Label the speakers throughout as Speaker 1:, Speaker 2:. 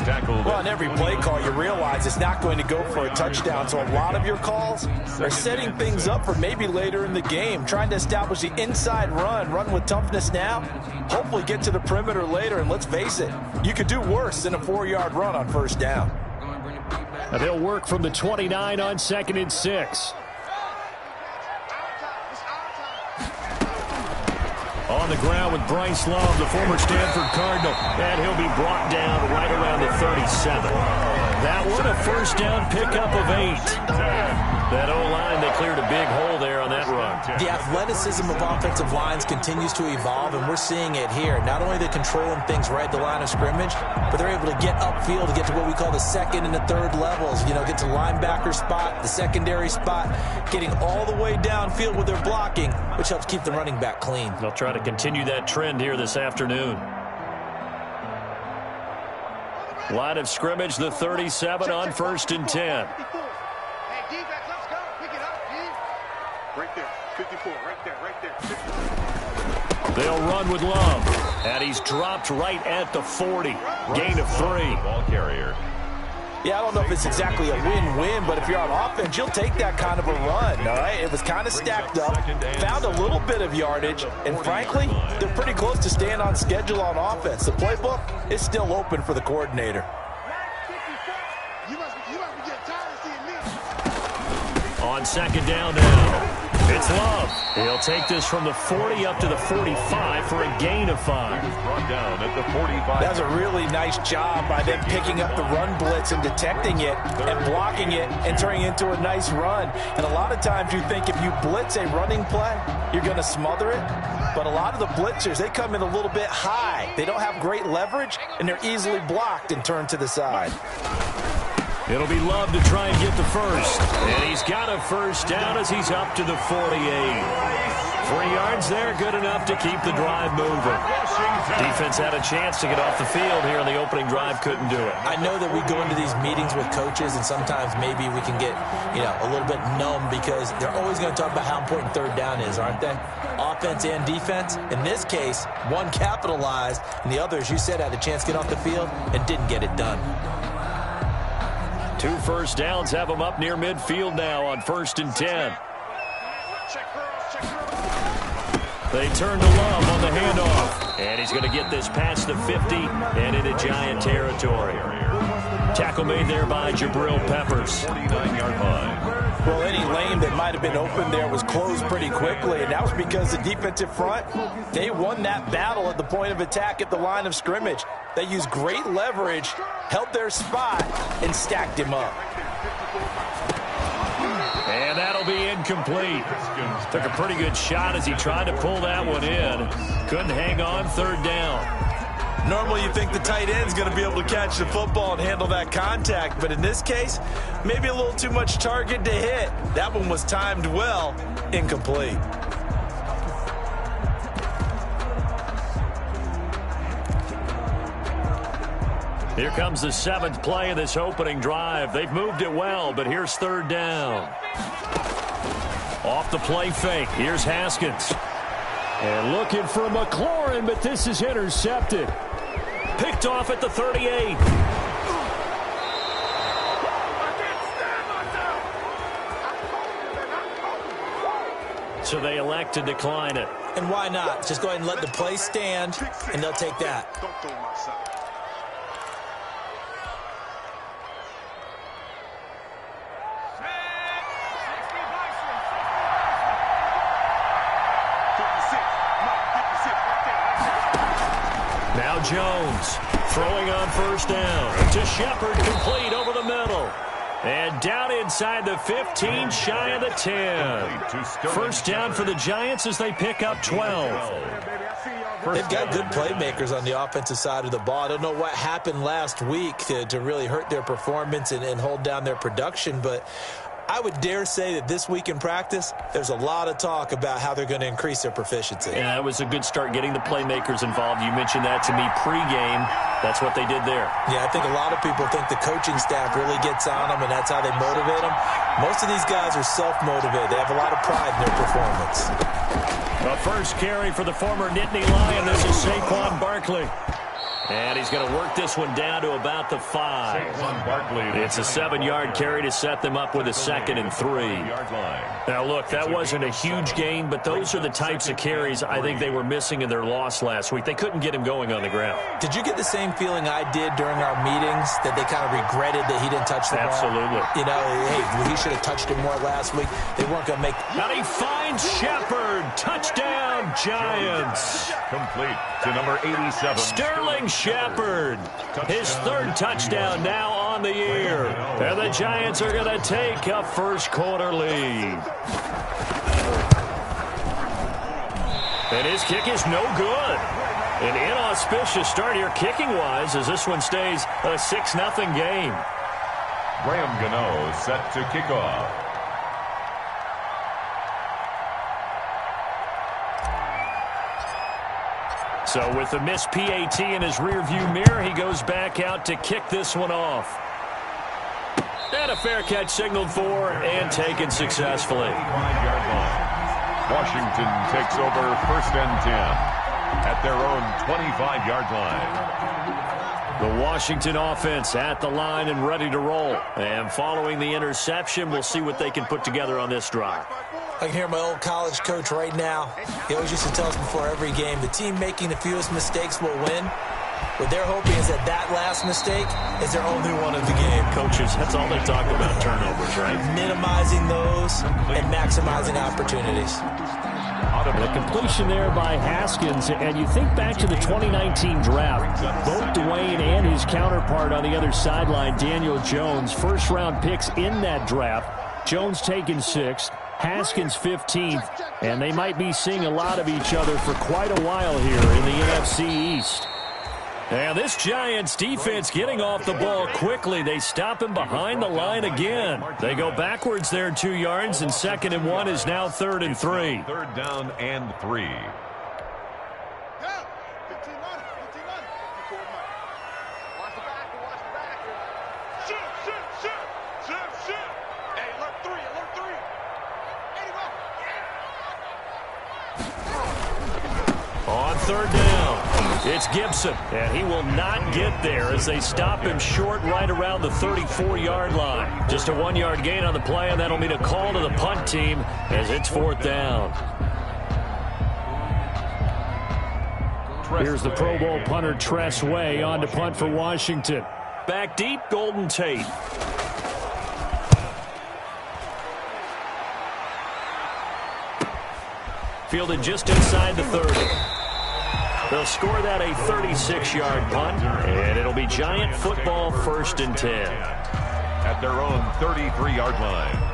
Speaker 1: Well, on every play call, you realize it's not going to go for a touchdown. So a lot of your calls are setting things up for maybe later in the game, trying to establish the inside run with toughness now, hopefully get to the perimeter later. And let's face it, you could do worse than a 4-yard run on first down.
Speaker 2: Now they'll work from the 29 on 2nd and 6. On the ground with Bryce Love, the former Stanford Cardinal. And he'll be brought down right around the 37. That one a first down pickup of 8. That O-line, they cleared a big hole there on that run.
Speaker 1: The athleticism of offensive lines continues to evolve, and we're seeing it here. Not only are they controlling things right at the line of scrimmage, but they're able to get upfield to get to what we call the second and the third levels. You know, get to linebacker spot, the secondary spot, getting all the way downfield with their blocking, which helps keep the running back clean.
Speaker 2: They'll try to continue that trend here this afternoon. Line of scrimmage, the 37 on 1st and 10.
Speaker 3: Right there, 54, right there.
Speaker 2: They'll run with Love, and he's dropped right at the 40. Gain of 3.
Speaker 3: Ball carrier.
Speaker 1: Yeah, I don't know if it's exactly a win-win, but if you're on offense, you'll take that kind of a run, all right? It was kind of stacked up, found a little bit of yardage, and frankly, they're pretty close to staying on schedule on offense. The playbook is still open for the coordinator.
Speaker 2: On 2nd down now, it's Love. He'll take this from the 40 up to the 45 for a gain of 5.
Speaker 3: Brought down at the 45.
Speaker 1: That's a really nice job by them picking up the run blitz and detecting it and blocking it and turning it into a nice run. And a lot of times you think if you blitz a running play, you're going to smother it. But a lot of the blitzers, they come in a little bit high. They don't have great leverage, and they're easily blocked and turned to the side.
Speaker 2: It'll be Love to try and get the first. And he's got a first down as he's up to the 48. 3 yards there, good enough to keep the drive moving. Defense had a chance to get off the field here on the opening drive, couldn't do it.
Speaker 1: I know that we go into these meetings with coaches, and sometimes maybe we can get, a little bit numb because they're always going to talk about how important 3rd down is, aren't they? Offense and defense. In this case, one capitalized, and the other, as you said, had a chance to get off the field and didn't get it done.
Speaker 2: 2 first downs have them up near midfield now on 1st and 10. They turn to Love on the handoff. And he's going to get this past the 50 and into Giant territory. Tackle made there by Jabril Peppers.
Speaker 3: 49-yard line.
Speaker 1: Well, any lane that might have been open there was closed pretty quickly, and that was because the defensive front, they won that battle at the point of attack at the line of scrimmage. They used great leverage, held their spot, and stacked him up.
Speaker 2: And that'll be incomplete. Took a pretty good shot as he tried to pull that one in. Couldn't hang on, 3rd down.
Speaker 1: Normally you think the tight end's going to be able to catch the football and handle that contact, but in this case, maybe a little too much target to hit. That one was timed well, incomplete.
Speaker 2: Here comes the 7th play of this opening drive. They've moved it well, but here's 3rd down. Off the play fake, here's Haskins. And looking for McLaurin, but this is intercepted. Picked off at the 38. So they elect to decline it.
Speaker 1: And why not? Just go ahead and let the play stand, and they'll take that.
Speaker 2: Now Jones throwing on 1st down to Shepard, complete over the middle. And down inside the 15, shy of the 10. 1st down for the Giants as they pick up 12.
Speaker 1: They've got good playmakers on the offensive side of the ball. I don't know what happened last week to really hurt their performance and hold down their production, but I would dare say that this week in practice, there's a lot of talk about how they're going to increase their proficiency.
Speaker 2: Yeah, it was a good start getting the playmakers involved. You mentioned that to me pregame. That's what they did there.
Speaker 1: Yeah, I think a lot of people think the coaching staff really gets on them, and that's how they motivate them. Most of these guys are self-motivated. They have a lot of pride in their performance.
Speaker 2: The first carry for the former Nittany Lion. This is Saquon Barkley. And he's going to work this one down to about the 5. It's a 7-yard carry to set them up with a 2nd and 3. Now, look, that wasn't a huge gain, but those are the types of carries I think they were missing in their loss last week. They couldn't get him going on the ground.
Speaker 1: Did you get the same feeling I did during our meetings, that they kind of regretted that he didn't touch the ball?
Speaker 2: Absolutely.
Speaker 1: You know, hey, he should have touched it more last week. They weren't going to make...
Speaker 2: And he finds Shepard. Touchdown, Giants.
Speaker 3: Complete to number 87.
Speaker 2: Sterling Shepard. His 3rd touchdown now on the year. And the Giants are going to take a first-quarter lead. And his kick is no good. An inauspicious start here kicking-wise as this one stays a 6-0 game.
Speaker 3: Graham Gano set to kick off.
Speaker 2: So with the missed PAT in his rearview mirror, he goes back out to kick this one off. And a fair catch signaled for and taken successfully.
Speaker 3: 5-yard line. Washington takes over 1st and 10 at their own 25-yard line.
Speaker 2: The Washington offense at the line and ready to roll. And following the interception, we'll see what they can put together on this drive.
Speaker 1: I can hear my old college coach right now. He always used to tell us before every game, the team making the fewest mistakes will win. What they're hoping is that that last mistake is their only one of the game.
Speaker 2: Coaches, that's all they talk about, turnovers, right?
Speaker 1: Minimizing those and maximizing opportunities.
Speaker 4: The completion there by Haskins, and you think back to the 2019 draft, both Dwayne and his counterpart on the other sideline, Daniel Jones, first-round picks in that draft. Jones taken 6th, Haskins 15th, and they might be seeing a lot of each other for quite a while here in the NFC East. And this Giants defense getting off the ball quickly. They stop him behind the line again. They go backwards there 2 yards, and 2nd and 1 is now 3rd and 3.
Speaker 3: 3rd down and 3.
Speaker 2: On 3rd down, it's Gibson, and he will not get there as they stop him short right around the 34-yard line. Just a 1-yard gain on the play, and that'll mean a call to the punt team as it's 4th down.
Speaker 4: Here's the Pro Bowl punter Tress Way on to punt for Washington.
Speaker 2: Back deep, Golden Tate. Fielded just inside the 30. They'll score that a 36-yard punt, and it'll be Giant football 1st and 10.
Speaker 3: At their own 33-yard line.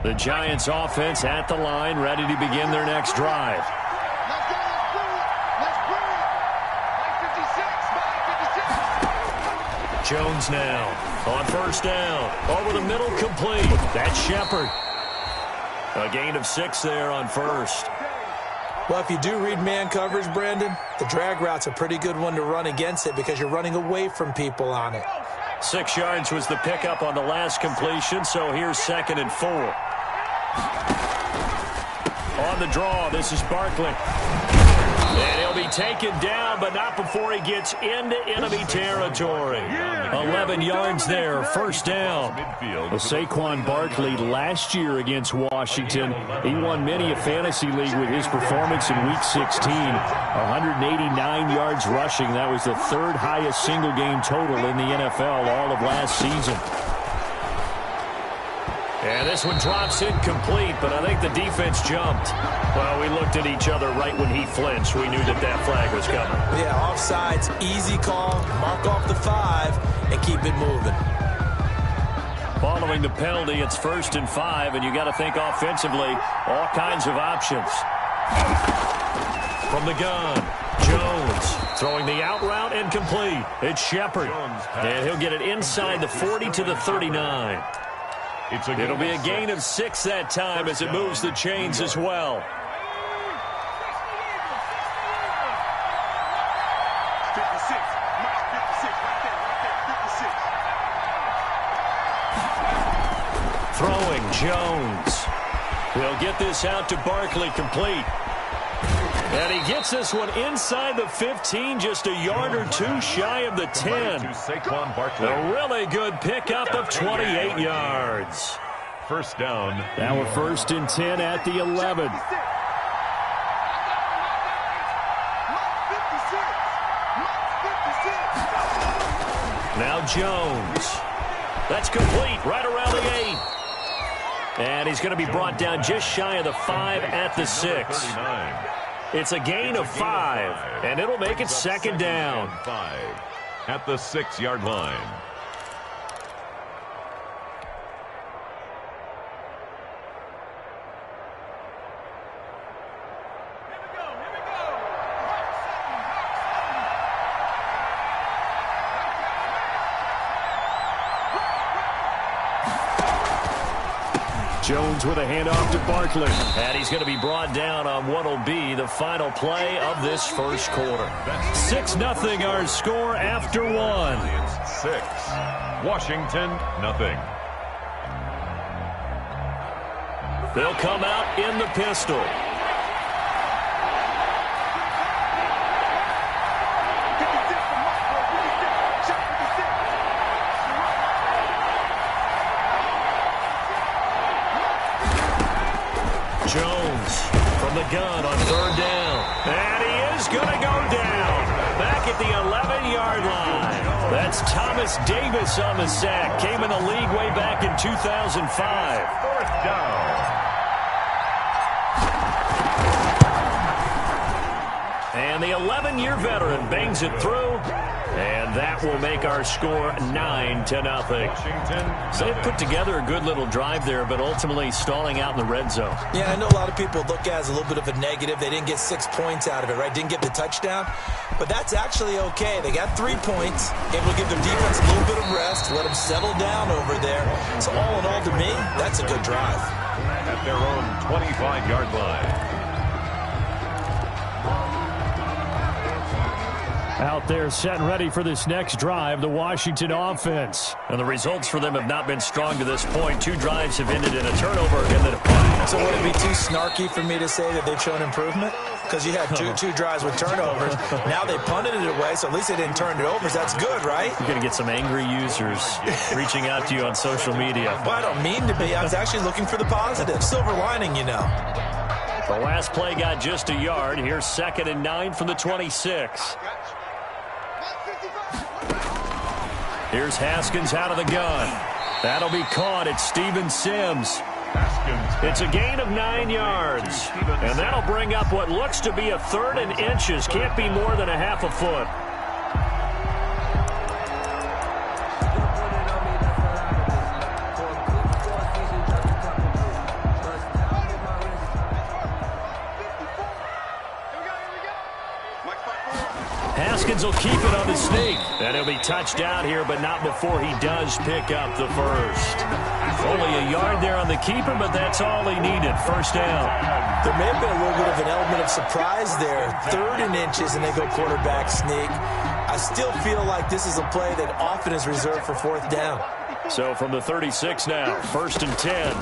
Speaker 2: The Giants offense at the line, ready to begin their next drive. Jones now on first down. Over the middle, complete. That's Shepard. A gain of 6 there on first.
Speaker 1: Well, if you do read man coverage, Brandon, the drag route's a pretty good one to run against it because you're running away from people on it.
Speaker 2: 6 yards was the pickup on the last completion, so here's 2nd and 4. On the draw, this is Barkley. And he'll be taken down, but not before he gets into enemy territory. 11 yards there, first down.
Speaker 4: Well, Saquon Barkley last year against Washington, he won many a fantasy league with his performance in Week 16. 189 yards rushing. That was the 3rd highest single game total in the NFL all of last season.
Speaker 2: And this one drops incomplete, but I think the defense jumped. Well, we looked at each other right when he flinched. We knew that flag was coming.
Speaker 1: Yeah, offsides, easy call, mark off the 5, and keep it moving.
Speaker 2: Following the penalty, it's 1st and 5, and you got to think offensively, all kinds of options. From the gun, Jones throwing the out route and complete. It's Shepard, and he'll get it inside the 40 to the 39. It'll be a gain of 6 that time as it moves the chains as well. Throwing Jones. He'll get this out to Barkley, complete. And he gets this one inside the 15, just a yard or 2 shy of the 10. A really good pickup of 28 yards.
Speaker 3: First down.
Speaker 4: Now a 1st and 10 at the 11.
Speaker 2: Now Jones. That's complete right around the 8. And he's going to be brought down just shy of the 5 at the 6. It's a gain of 5, and it'll make it 2nd down.
Speaker 3: 5 at the 6-yard line.
Speaker 4: Jones with a handoff to Barkley.
Speaker 2: And he's going to be brought down on what will be the final play of this first quarter. 6-0 our score after 1.
Speaker 3: 6. Washington, nothing.
Speaker 2: They'll come out in the pistol. Jones from the gun on 3rd down. And he is going to go down. Back at the 11-yard line. That's Thomas Davis on the sack. Came in the league way back in 2005.
Speaker 3: 4th down.
Speaker 2: And the 11-year veteran bangs it through. And that will make our score 9-0. So they put together a good little drive there, but ultimately stalling out in the red zone.
Speaker 1: Yeah, I know a lot of people look at it as a little bit of a negative. They didn't get 6 points out of it, right? Didn't get the touchdown. But that's actually okay. They got 3 points. Able to give their defense a little bit of rest, let them settle down over there. So all in all, to me, that's a good drive.
Speaker 3: At their own 25-yard line.
Speaker 4: Out there set and ready for this next drive, the Washington offense.
Speaker 2: And the results for them have not been strong to this point. 2 drives have ended in a turnover and then a punt.
Speaker 1: So would it be too snarky for me to say that they've shown improvement? Because you had two drives with turnovers. Now they punted it away, so at least they didn't turn it over. So that's good, right?
Speaker 2: You're going to get some angry users reaching out to you on social media.
Speaker 1: Well, I don't mean to be. I was actually looking for the positive. Silver lining, you know.
Speaker 2: The last play got just a yard. Here's 2nd and 9 from the 26. Here's Haskins out of the gun. That'll be caught at Steven Sims. It's a gain of 9 yards. And that'll bring up what looks to be a 3rd and inches. Can't be more than a half a foot. Haskins will keep it on the sneak. And he'll be touched down here, but not before he does pick up the first. Only a yard there on the keeper, but that's all he needed. First down.
Speaker 1: There may have been a little bit of an element of surprise there. 3rd and inches, and they go quarterback sneak. I still feel like this is a play that often is reserved for 4th down.
Speaker 2: So from the 36 now, 1st and 10.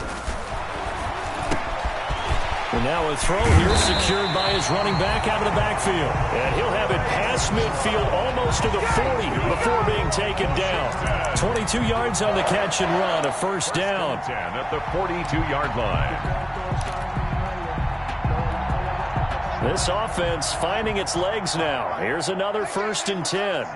Speaker 2: And now a throw here secured by his running back out of the backfield. And he'll have it past midfield almost to the 40 before being taken down. 22 yards on the catch and run, a first down.
Speaker 3: 10 at the 42-yard line.
Speaker 2: This offense finding its legs now. Here's another 1st and 10.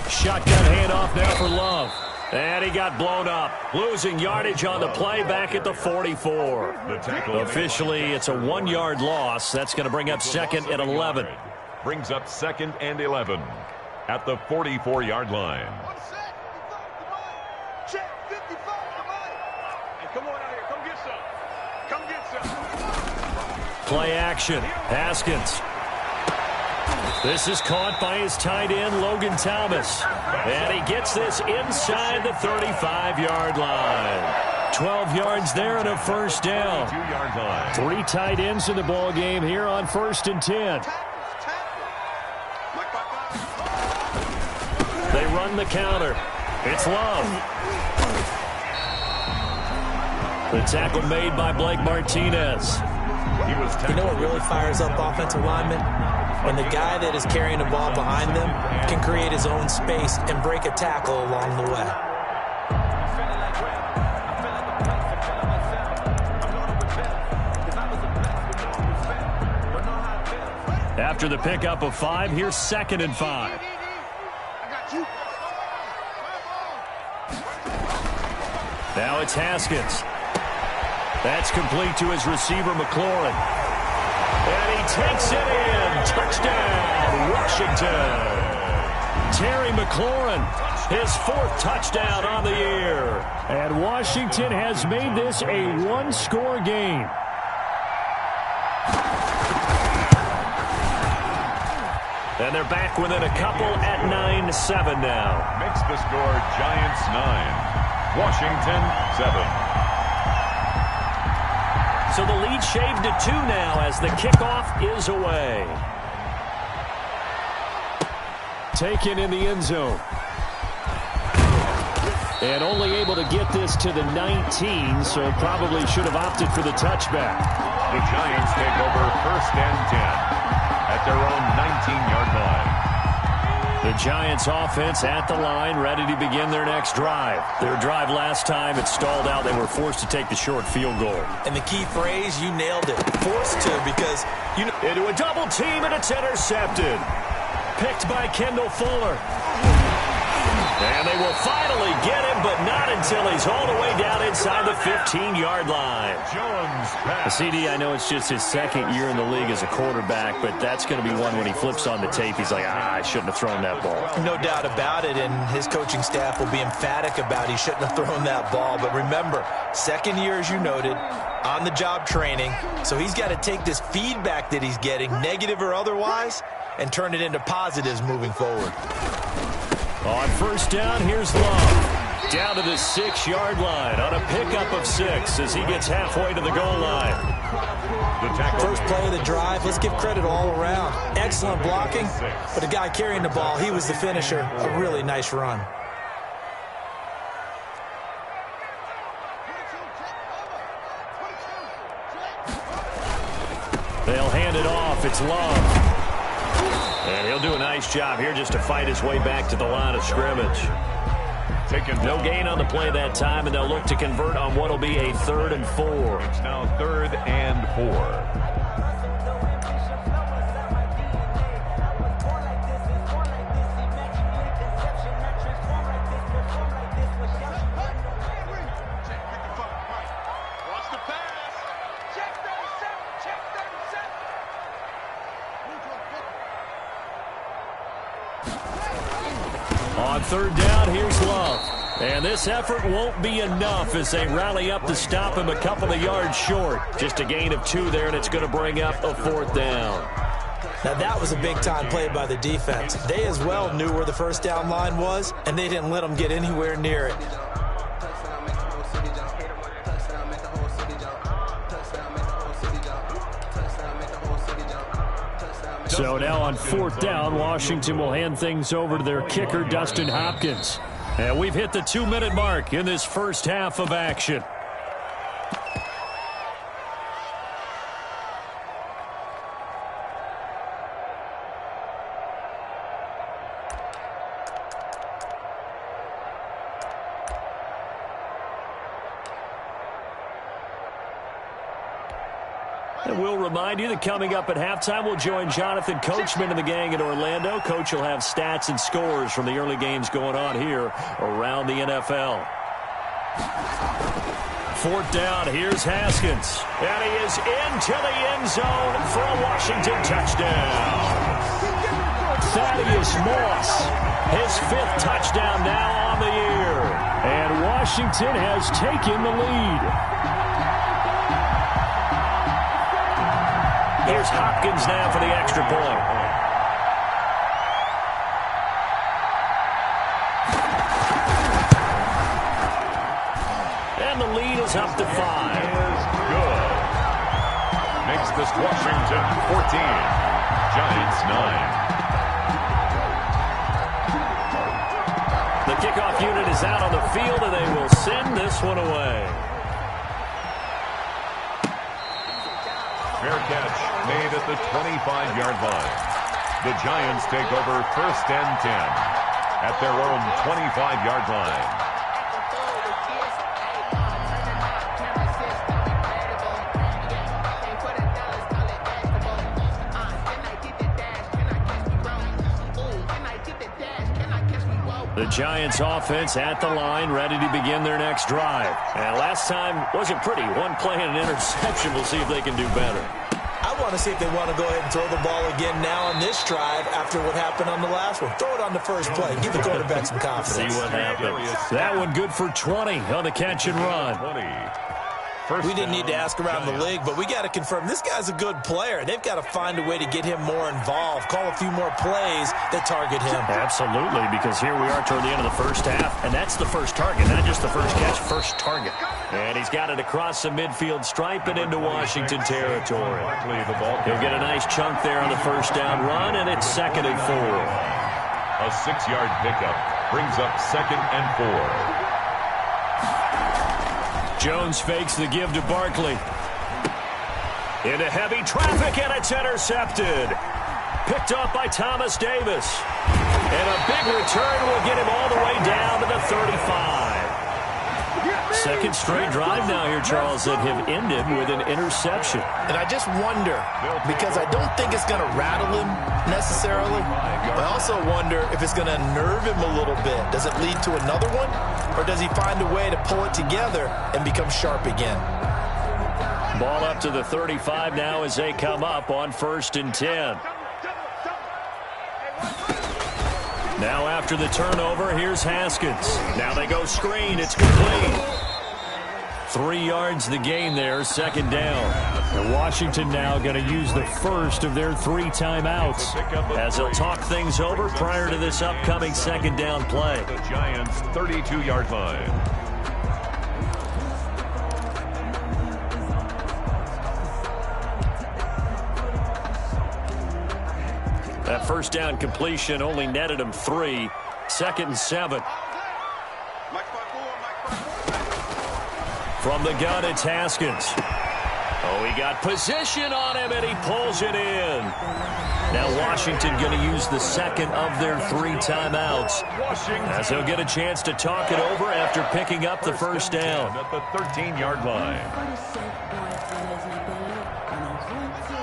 Speaker 2: Shotgun handoff now for Love. And he got blown up. Losing yardage on the play back at the 44. Officially, it's a 1-yard loss. That's going to bring up 2nd and 11.
Speaker 3: Brings up 2nd and 11 at the 44-yard line.
Speaker 2: Play action. Haskins. This is caught by his tight end, Logan Thomas. And he gets this inside the 35-yard line. 12 yards there and a first down.
Speaker 3: 2-yard line.
Speaker 2: 3 tight ends in the ball game here on 1st and 10. They run the counter. It's Love. The tackle made by Blake Martinez.
Speaker 1: You know what really fires up offensive linemen? When the guy that is carrying the ball behind them can create his own space and break a tackle along the way.
Speaker 2: After the pickup of 5, here's 2nd and 5. Now it's Haskins. That's complete to his receiver, McLaurin. And he takes it in. Touchdown, Washington. Terry McLaurin, his 4th touchdown on the year. And Washington has made this a 1-score game. And they're back within a couple at 9-7 now.
Speaker 3: Makes the score Giants 9, Washington 7.
Speaker 2: So the lead shaved to 2 now as the kickoff is away. Taken in the end zone. And only able to get this to the 19, so probably should have opted for the touchback.
Speaker 3: The Giants take over 1st and 10 at their own 19-yard line.
Speaker 2: The Giants offense at the line, ready to begin their next drive. Their drive last time, it stalled out. They were forced to take the short field goal.
Speaker 1: And the key phrase, you nailed it. Forced to, because you know.
Speaker 2: Into a double team, and it's intercepted. Picked by Kendall Fuller. And they will finally get him, but not until he's all the way down inside the 15-yard line.
Speaker 3: Jones pass.
Speaker 2: CD, I know it's just his 2nd year in the league as a quarterback, but that's going to be one when he flips on the tape. He's like, I shouldn't have thrown that ball.
Speaker 1: No doubt about it, and his coaching staff will be emphatic about he shouldn't have thrown that ball. But remember, 2nd year, as you noted, on-the-job training, so he's got to take this feedback that he's getting, negative or otherwise, and turn it into positives moving forward.
Speaker 2: On 1st down, here's Love. Down to the 6-yard line on a pickup of 6 as he gets halfway to the goal line.
Speaker 1: First play of the drive, let's give credit all around. Excellent blocking, but the guy carrying the ball, he was the finisher. A really nice run.
Speaker 2: They'll hand it off. It's Love. And he'll do a nice job here just to fight his way back to the line of scrimmage. No gain on the play that time, and they'll look to convert on what will be a 3rd and 4.
Speaker 3: It's now 3rd and 4.
Speaker 2: On 3rd down, here's Love. And this effort won't be enough as they rally up to stop him a couple of yards short. Just a gain of 2 there, and it's going to bring up a 4th down.
Speaker 1: Now, that was a big-time play by the defense. They as well knew where the first down line was, and they didn't let them get anywhere near it.
Speaker 4: So now on 4th down, Washington will hand things over to their kicker, Dustin Hopkins. And we've hit the 2-minute mark in this first half of action. And we'll remind you that coming up at halftime, we'll join Jonathan Coachman and the gang in Orlando. Coach will have stats and scores from the early games going on here around the NFL. 4th down, here's Haskins. And he is into the end zone for a Washington touchdown. Thaddeus Moss, his 5th touchdown now on the year. And Washington has taken the lead. Here's Hopkins now for the extra point. And the lead is up to 5.
Speaker 3: Good. Makes this Washington 14. Giants 9.
Speaker 4: The kickoff unit is out on the field, and they will send this one away.
Speaker 3: Fair catch made at the 25-yard line. The Giants take over 1st and 10 at their own 25-yard line.
Speaker 4: The Giants offense at the line, ready to begin their next drive. And last time wasn't pretty. One play and an interception. We'll see if they can do better.
Speaker 1: I want to see if they want to go ahead and throw the ball again now on this drive after what happened on the last one. Throw it on the first play. Give the quarterback some confidence.
Speaker 4: See what happens. That one good for 20 on the catch and run.
Speaker 1: We didn't need to ask around the league, but we got to confirm this guy's a good player. They've got to find a way to get him more involved, call a few more plays that target him.
Speaker 4: Absolutely, because here we are toward the end of the first half, and that's the first target, not just the first catch, first target. And he's got it across the midfield stripe and into Washington territory. He'll get a nice chunk there on the first down run, and it's 2nd and 4.
Speaker 3: A 6-yard pickup brings up 2nd and 4.
Speaker 4: Jones fakes the give to Barkley. Into heavy traffic, and it's intercepted. Picked off by Thomas Davis. And a big return will get him all the way down to the 35. Second straight drive now here, Charles, that have ended with an interception.
Speaker 1: And I just wonder, because I don't think it's going to rattle him necessarily, but I also wonder if it's going to nerve him a little bit. Does it lead to another one? Or does he find a way to pull it together and become sharp again?
Speaker 4: Ball up to the 35 now as they come up on 1st and 10. Now after the turnover, here's Haskins. Now they go screen. It's complete. 3 yards the gain there, 2nd down. And Washington now going to use the first of their 3 timeouts as they'll talk things over prior to this upcoming 2nd down play.
Speaker 3: The Giants' 32-yard line.
Speaker 4: That first down completion only netted him 3. 2nd and 7. From the gun, it's Haskins. Oh, he got position on him, and he pulls it in. Now Washington going to use the 2nd of their 3 timeouts as they'll get a chance to talk it over after picking up the first down.
Speaker 3: At the 13-yard line.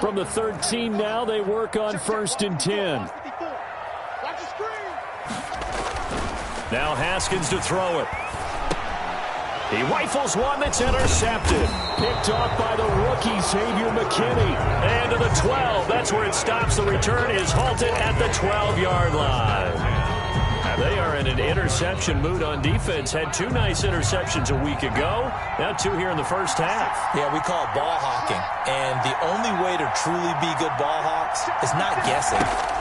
Speaker 4: From the 13 now, they work on 1st and 10. Now Haskins to throw it. He rifles one that's intercepted. Picked off by the rookie, Xavier McKinney. And to the 12. That's where it stops. The return is halted at the 12-yard line.
Speaker 2: They are in an interception mood on defense. Had 2 nice interceptions a week ago. Now 2 here in the first half.
Speaker 1: Yeah, we call it ball hawking. And the only way to truly be good ball hawks is not guessing.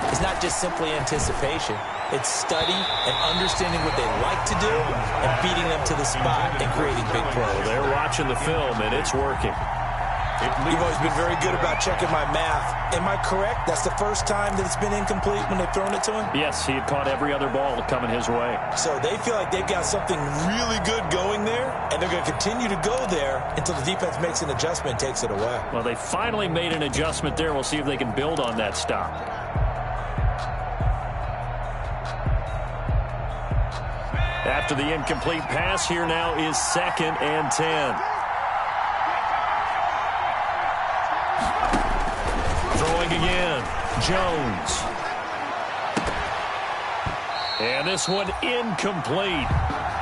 Speaker 1: It's not just simply anticipation. It's study and understanding what they like to do and beating them to the spot and creating big plays.
Speaker 2: Well, they're watching the film, and it's working.
Speaker 1: You've always been very good about checking my math. Am I correct? That's the first time that it's been incomplete when they've thrown it to him?
Speaker 4: Yes, he had caught every other ball coming his way.
Speaker 1: So they feel like they've got something really good going there, and they're going to continue to go there until the defense makes an adjustment and takes it away.
Speaker 4: Well, they finally made an adjustment there. We'll see if they can build on that stop. After the incomplete pass, here now is 2nd and 10. Throwing again, Jones. And this one incomplete.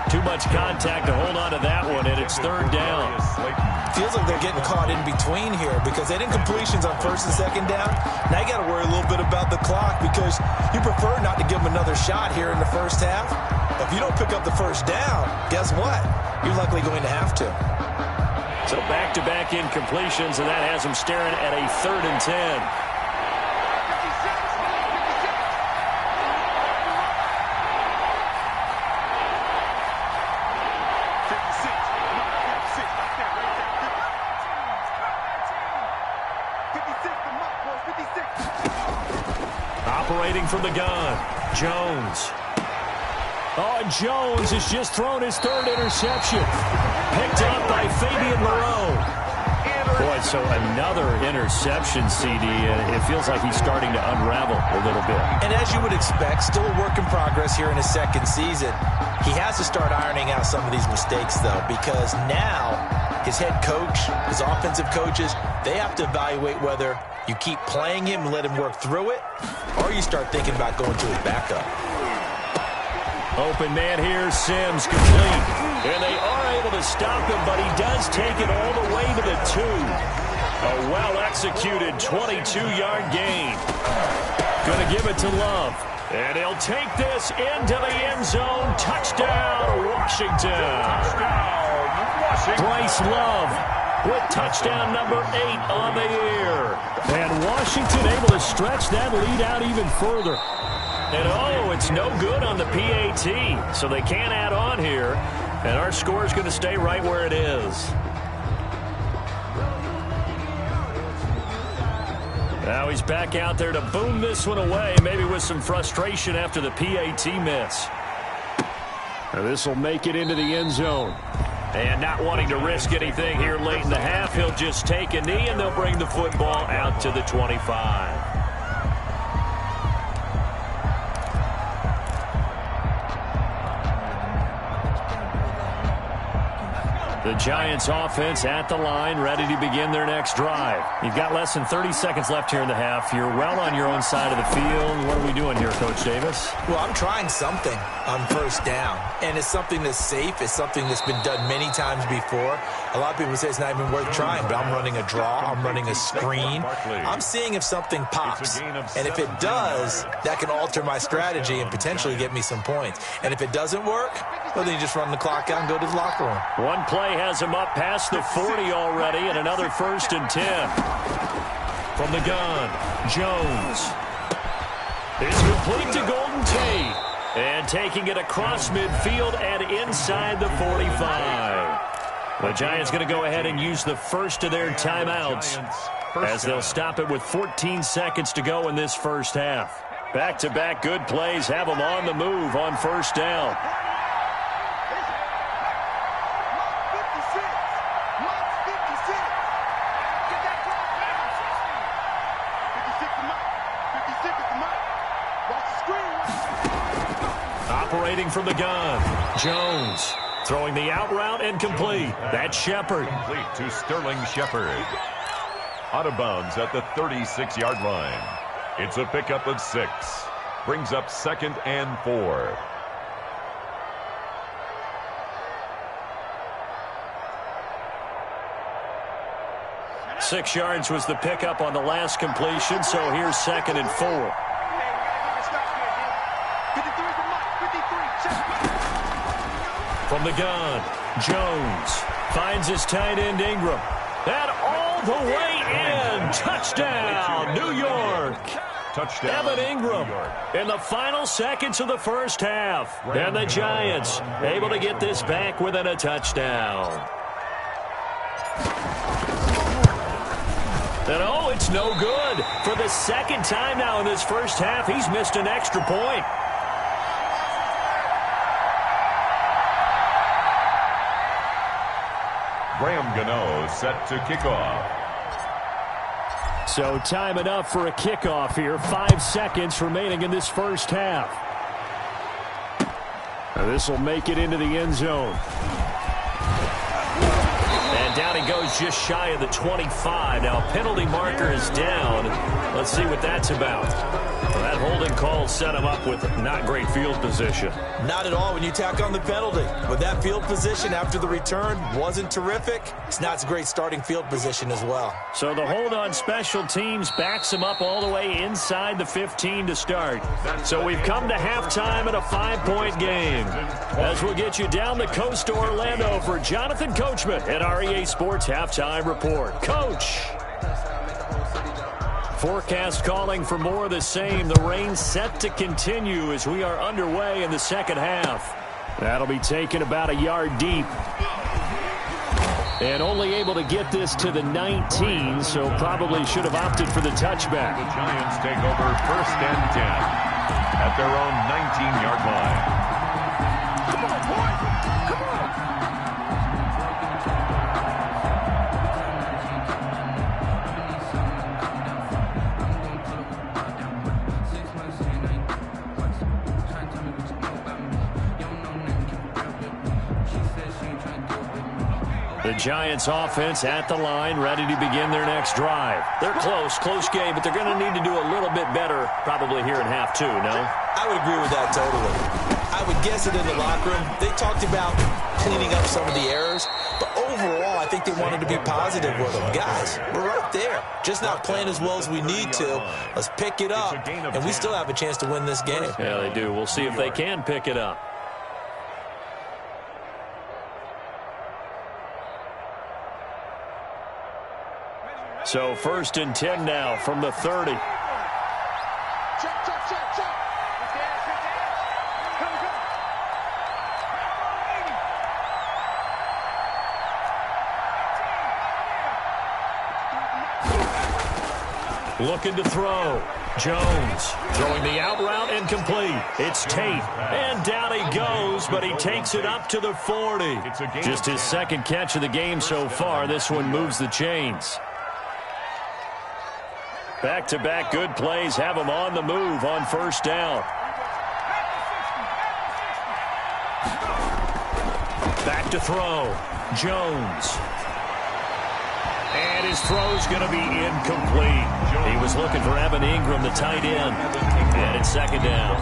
Speaker 4: Too much contact to hold on to that one, and it's 3rd down.
Speaker 1: Feels like they're getting caught in between here because they had incompletions on 1st and 2nd down. Now you got to worry a little bit about the clock because you prefer not to give them another shot here in the first half. If you don't pick up the 1st down, guess what? You're likely going to have to.
Speaker 4: So back-to-back incompletions, and that has them staring at a 3rd and 10. Operating from the gun, Jones. Oh, and Jones has just thrown his 3rd interception. Picked up by Fabian Moreau. Boy, so another interception, CD, and it feels like he's starting to unravel a little bit.
Speaker 1: And as you would expect, still a work in progress here in his 2nd season. He has to start ironing out some of these mistakes, though, because now his head coach, his offensive coaches, they have to evaluate whether you keep playing him and let him work through it, or you start thinking about going to his backup.
Speaker 4: Open man here, Sims complete. And they are able to stop him, but he does take it all the way to the 2. A well-executed 22-yard gain. Going to give it to Love. And he'll take this into the end zone. Touchdown, Washington. Bryce Love with touchdown number 8 on the year. And Washington able to stretch that lead out even further. And, oh, it's no good on the PAT, so they can't add on here. And our score is going to stay right where it is. Now he's back out there to boom this one away, maybe with some frustration after the PAT miss. Now this will make it into the end zone. And not wanting to risk anything here late in the half, he'll just take a knee, and they'll bring the football out to the 25. The Giants offense at the line, ready to begin their next drive. You've got less than 30 seconds left here in the half. You're well on your own side of the field. What are we doing here, Coach Davis?
Speaker 1: Well, I'm trying something on 1st down, and it's something that's safe. It's something that's been done many times before. A lot of people say it's not even worth trying, but I'm running a draw. I'm running a screen. I'm seeing if something pops, and if it does, that can alter my strategy and potentially get me some points. And if it doesn't work, well, then you just run the clock out and go to the locker room.
Speaker 4: One play has him up past the 40 already, and another 1st and 10. From the gun, Jones. It's complete to Golden Tate. And taking it across midfield and inside the 45. The Giants going to go ahead and use the first of their timeouts as they'll stop it with 14 seconds to go in this first half. Back-to-back good plays have them on the move on 1st down. Operating from the gun, Jones. Throwing the out route and complete. That's Shepard.
Speaker 3: Complete to Sterling Shepard. Out of bounds at the 36-yard line. It's a pickup of 6. Brings up 2nd and 4.
Speaker 4: Six yards was the pickup on the last completion, so here's 2nd and 4.
Speaker 2: From the gun, Jones finds his tight end Ingram. And all the way in. Touchdown, New York.
Speaker 3: Touchdown,
Speaker 2: Evan Ingram
Speaker 3: New York.
Speaker 2: in the final seconds of the first half. And the Giants able to get this back within a touchdown. And oh, it's no good. For the second time now in this first half, he's missed an extra point.
Speaker 3: Graham Gano set to kick off.
Speaker 4: So time enough for a kickoff here. 5 seconds remaining in this first half. This will make it into the end zone.
Speaker 2: And down he goes just shy of the 25. Now penalty marker is down. Let's see what that's about. Well, that holding call set him up with not great field position.
Speaker 1: Not at all when you tack on the penalty. But that field position after the return wasn't terrific. It's not a great starting field position as well.
Speaker 4: So the hold on special teams backs him up all the way inside the 15 to start.
Speaker 2: So we've come to halftime in a 5-point game. As we'll get you down the coast to Orlando for Jonathan Coachman at REA Sports Halftime Report. Coach! Forecast calling for more of the same. The rain set to continue as we are underway in the second half.
Speaker 4: That'll be taken about a yard deep. And only able to get this to the 19, so probably should have opted for the touchback.
Speaker 3: The Giants take over 1st and 10 at their own 19-yard line. Come on, boy! Come on!
Speaker 2: The Giants offense at the line, ready to begin their next drive. They're close game, but they're going to need to do a little bit better probably here in half two, no?
Speaker 1: I would agree with that totally. I would guess it in the locker room. They talked about cleaning up some of the errors, but overall I think they wanted to be positive with them. Guys, we're right there. Just not playing as well as we need to. Let's pick it up, and we still have a chance to win this game.
Speaker 2: Yeah, they do. We'll see if they can pick it up. So 1st and 10 now from the 30. Looking to throw. Jones throwing the out route incomplete. It's Tate. And down he goes, but he takes it up to the 40. Just his second catch of the game so far. This one moves the chains. Back-to-back good plays have him on the move on 1st down. Back to throw. Jones. And his throw's going to be incomplete. He was looking for Evan Ingram, the tight end. And it's 2nd down.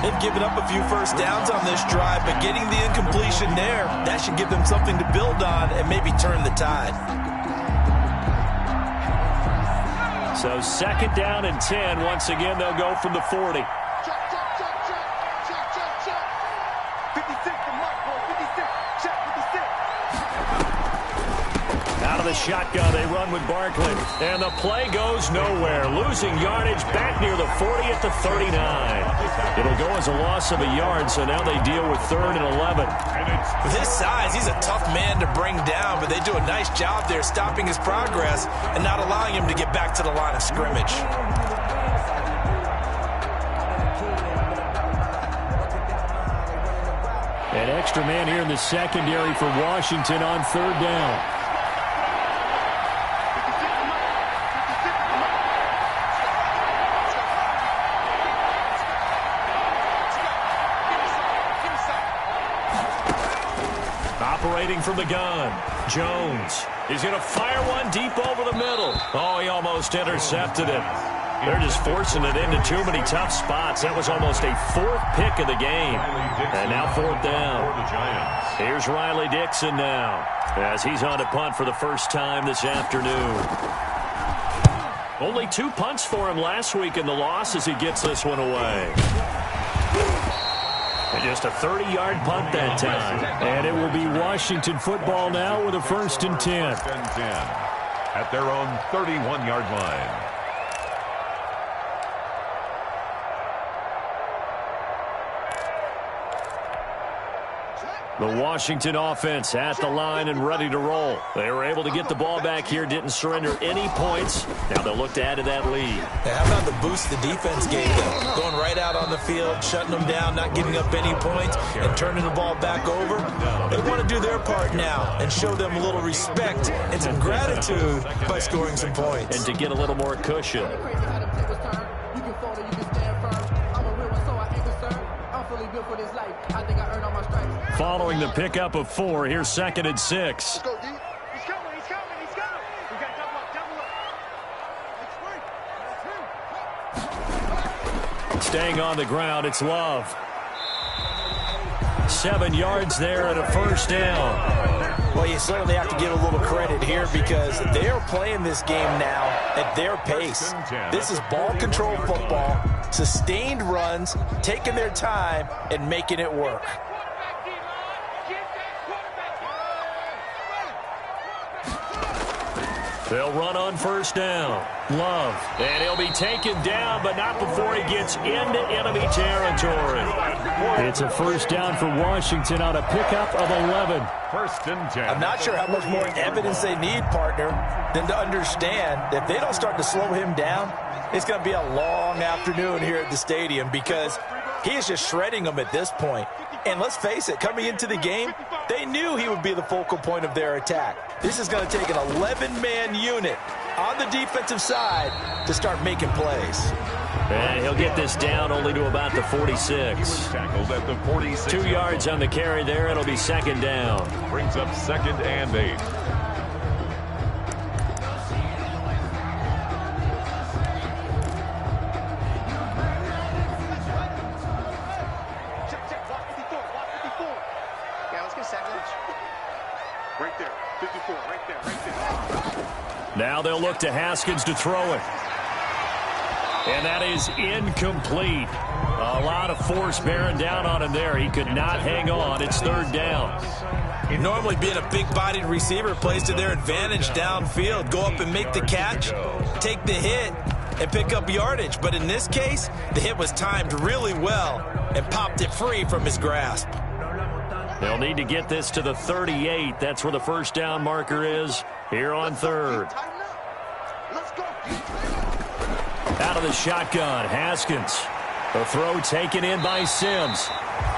Speaker 1: They've given up a few first downs on this drive, but getting the incompletion there, that should give them something to build on and maybe turn the tide.
Speaker 2: So 2nd down and 10. Once again, they'll go from the 40. Out of the shotgun, they run with Barkley. And the play goes nowhere. Losing yardage back near the 40 at the 39. It'll go as a loss of a yard, so now they deal with 3rd and 11.
Speaker 1: With his size, he's a tough man to bring down, but they do a nice job there stopping his progress and not allowing him to get back to the line of scrimmage.
Speaker 4: An extra man here in the secondary for Washington on 3rd down.
Speaker 2: Operating from the gun. Jones. He's going to fire one deep over the middle. Oh, he almost intercepted it. They're just forcing it into too many tough spots. That was almost a 4th pick of the game. And now 4th down. Here's Riley Dixon now, as he's on to punt for the first time this afternoon. Only 2 punts for him last week in the loss as he gets this one away.
Speaker 4: Just a 30-yard punt that time. And it will be Washington football now with a 1st and 10.
Speaker 3: First and 10 at their own 31-yard line.
Speaker 4: The Washington offense at the line and ready to roll. They were able to get the ball back here, didn't surrender any points. Now they'll look to add to that lead.
Speaker 1: Yeah, how about the boost the defense gave them? Going right out on the field, shutting them down, not giving up any points, and turning the ball back over. They want to do their part now and show them a little respect and some gratitude by scoring some points.
Speaker 4: And to get a little more cushion. Following the pickup of 4, here's 2nd and 6.
Speaker 5: Let's go, D. He's coming. He's coming. We got double up.
Speaker 4: Staying on the ground, it's Love. 7 yards there and a 1st down.
Speaker 1: Well, you certainly have to give a little credit here because they are playing this game now at their pace. This is ball control football, sustained runs, taking their time, and making it work.
Speaker 4: They'll run on 1st down. Love. And he'll be taken down, but not before he gets into enemy territory. It's a 1st down for Washington on a pickup of 11.
Speaker 3: 1st and 10.
Speaker 1: I'm not sure how much more evidence they need, partner, than to understand that if they don't start to slow him down, it's going to be a long afternoon here at the stadium because he is just shredding them at this point. And let's face it, coming into the game, they knew he would be the focal point of their attack. This is going to take an 11-man unit on the defensive side to start making plays.
Speaker 4: And he'll get this down only to about the 46.
Speaker 3: Tackled at the 46.
Speaker 4: 2 yards on the carry there. It'll be 2nd down.
Speaker 3: Brings up 2nd and 8.
Speaker 5: Right there. 54. Right there.
Speaker 4: Now they'll look to Haskins to throw it. And that is incomplete. A lot of force bearing down on him there. He could not hang on. It's 3rd down.
Speaker 1: Normally being a big-bodied receiver plays to their advantage downfield. Go up and make the catch, take the hit, and pick up yardage. But in this case, the hit was timed really well and popped it free from his grasp.
Speaker 4: They'll need to get this to the 38. That's where the 1st down marker is here on 3rd. Out of the shotgun, Haskins. The throw taken in by Sims.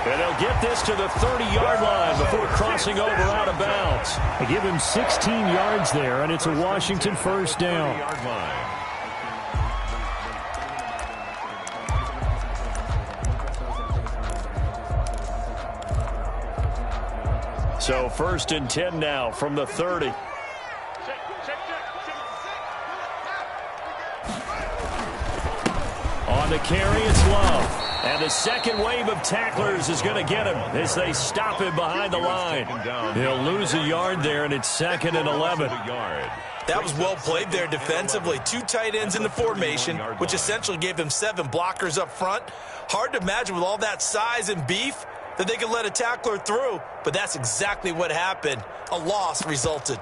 Speaker 4: And they'll get this to the 30-yard line before crossing over out of bounds. They give him 16 yards there, and it's a Washington 1st down.
Speaker 3: 30-yard line.
Speaker 4: So 1st and 10 now from the 30. On the carry, it's Love. And the second wave of tacklers is going to get him as they stop him behind the line. He'll lose a yard there, and it's 2nd and 11.
Speaker 1: That was well played there defensively. 2 tight ends in the formation, which essentially gave them 7 blockers up front. Hard to imagine with all that size and beef that they could let a tackler through, but that's exactly what happened. A loss resulted.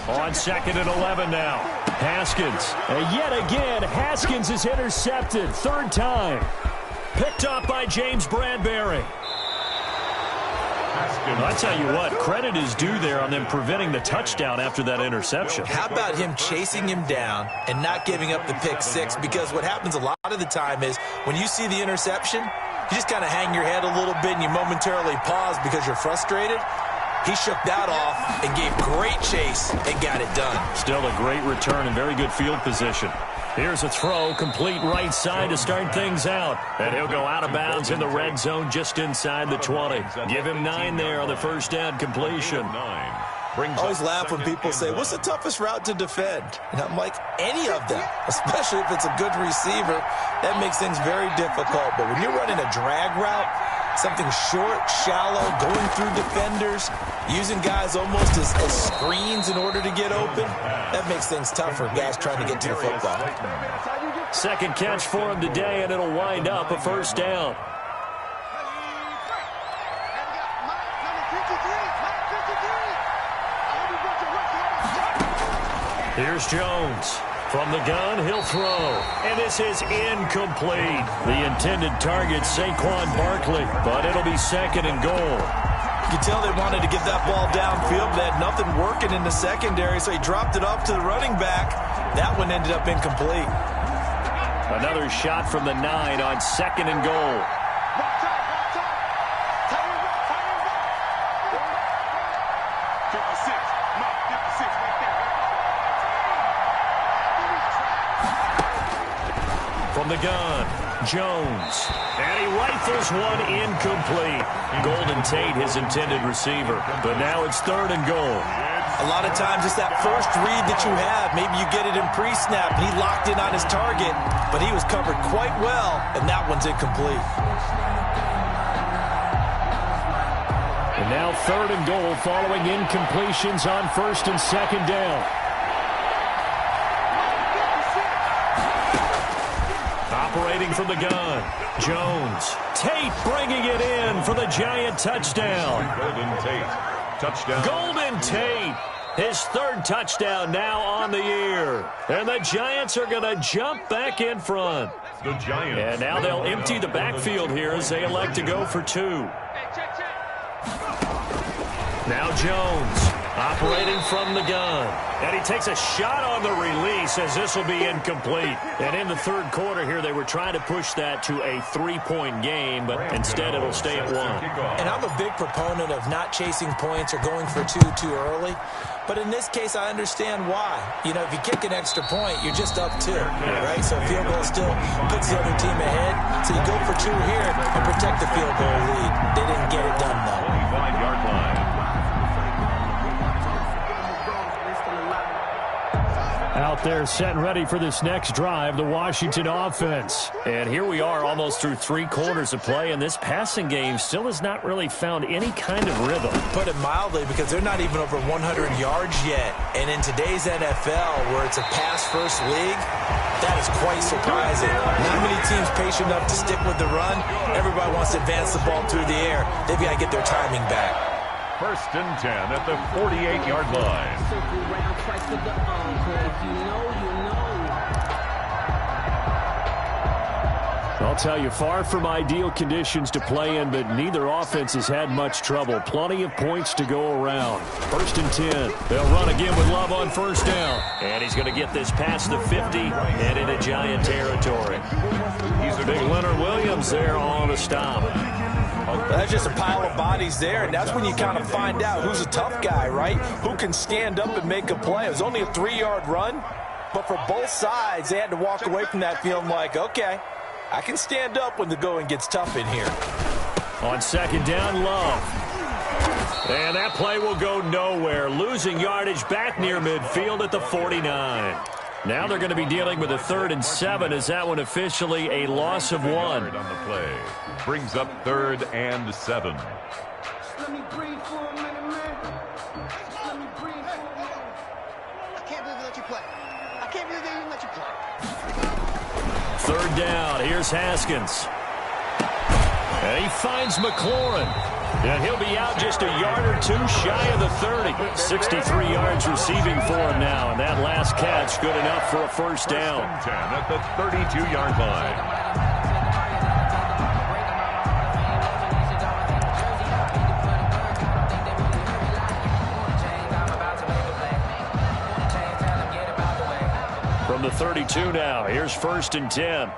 Speaker 4: On 2nd and 11 now. Haskins. And yet again, Haskins is intercepted. 3rd time. Picked up by James Bradbury. I'll tell you what, credit is due there on them preventing the touchdown after that interception.
Speaker 1: How about him chasing him down and not giving up the pick 6? Because what happens a lot of the time is when you see the interception, you just kind of hang your head a little bit and you momentarily pause because you're frustrated. He shook that off and gave great chase and got it done.
Speaker 4: Still a great return and very good field position. Here's a throw, complete right side to start things out. And he'll go out of bounds in the red zone just inside the 20. Give him 9 there on the 1st down completion.
Speaker 1: I always laugh when people say, what's the toughest route to defend? And I'm like, any of them, especially if it's a good receiver. That makes things very difficult. But when you're running a drag route, something short, shallow, going through defenders, Using guys almost as screens in order to get open, that makes things tough for guys trying to get to the football.
Speaker 4: Second catch for him today, and it'll wind up a first down. Here's Jones. From the gun, he'll throw. And this is incomplete. The intended target, Saquon Barkley, but it'll be second and goal.
Speaker 1: You can tell they wanted to get that ball downfield. They had nothing working in the secondary, so he dropped it off to the running back. That one ended up incomplete.
Speaker 4: Another shot from the 9 on second and goal. From the gun, Jones. And he rifles one incomplete. Golden Tate, his intended receiver. But now it's third and goal.
Speaker 1: A lot of times it's that first read that you have. Maybe you get it in pre-snap, and he locked in on his target, but he was covered quite well, and that one's incomplete.
Speaker 4: And now third and goal following incompletions on first and second down. Operating from the gun, Jones. Tate bringing it in for the Giant touchdown.
Speaker 3: Golden Tate. Touchdown.
Speaker 4: Golden Tate. His third touchdown now on the year. And the Giants are going to jump back in front.
Speaker 3: The Giants.
Speaker 4: And now they'll empty the backfield here as they elect to go for 2. Now Jones operating from the gun. And he takes a shot on the release as this will be incomplete. And in the third quarter here, they were trying to push that to a 3-point game, but instead it'll stay at 1.
Speaker 1: And I'm a big proponent of not chasing points or going for 2 too early. But in this case, I understand why. You know, if you kick an extra point, you're just up 2, right? So a field goal still puts the other team ahead. So you go for 2 here and protect the field goal lead. They didn't get it done, though.
Speaker 3: 25-yard line.
Speaker 4: Out there set and ready for this next drive, the Washington offense. And here we are almost through 3 quarters of play, and this passing game still has not really found any kind of rhythm.
Speaker 1: Put it mildly, because they're not even over 100 yards yet. And in today's NFL, where it's a pass-first league, that is quite surprising. Not many teams patient enough to stick with the run. Everybody wants to advance the ball through the air. They've got to get their timing back.
Speaker 3: First and 10 at the 48-yard line.
Speaker 4: I'll tell you, far from ideal conditions to play in, but neither offense has had much trouble. Plenty of points to go around. First and 10. They'll run again with Love on first down. And he's going to get this past the 50 and into Giant territory. He's a big Leonard Williams there on the stop.
Speaker 1: That's just a pile of bodies there, and that's when you kind of find out who's a tough guy, right? Who can stand up and make a play. It was only a 3-yard run, but for both sides, they had to walk away from that feeling like, okay, I can stand up when the going gets tough in here.
Speaker 4: On second down, Love. And that play will go nowhere. Losing yardage back near midfield at the 49. Now they're going to be dealing with a 3rd and 7. Is that one officially a loss of 1?
Speaker 3: On the play. Brings up 3rd and 7.
Speaker 6: Let me breathe for a minute, man. Let me breathe for a minute. I can't believe they let you play. I can't believe they didn't let you play.
Speaker 4: 3rd down. Here's Haskins. And he finds McLaurin. And he'll be out just a yard or 2 shy of the 30. 63 yards receiving for him now. And that last catch good enough for a first down.
Speaker 3: 10 at the 32-yard line.
Speaker 4: From the 32 now, here's first and 10.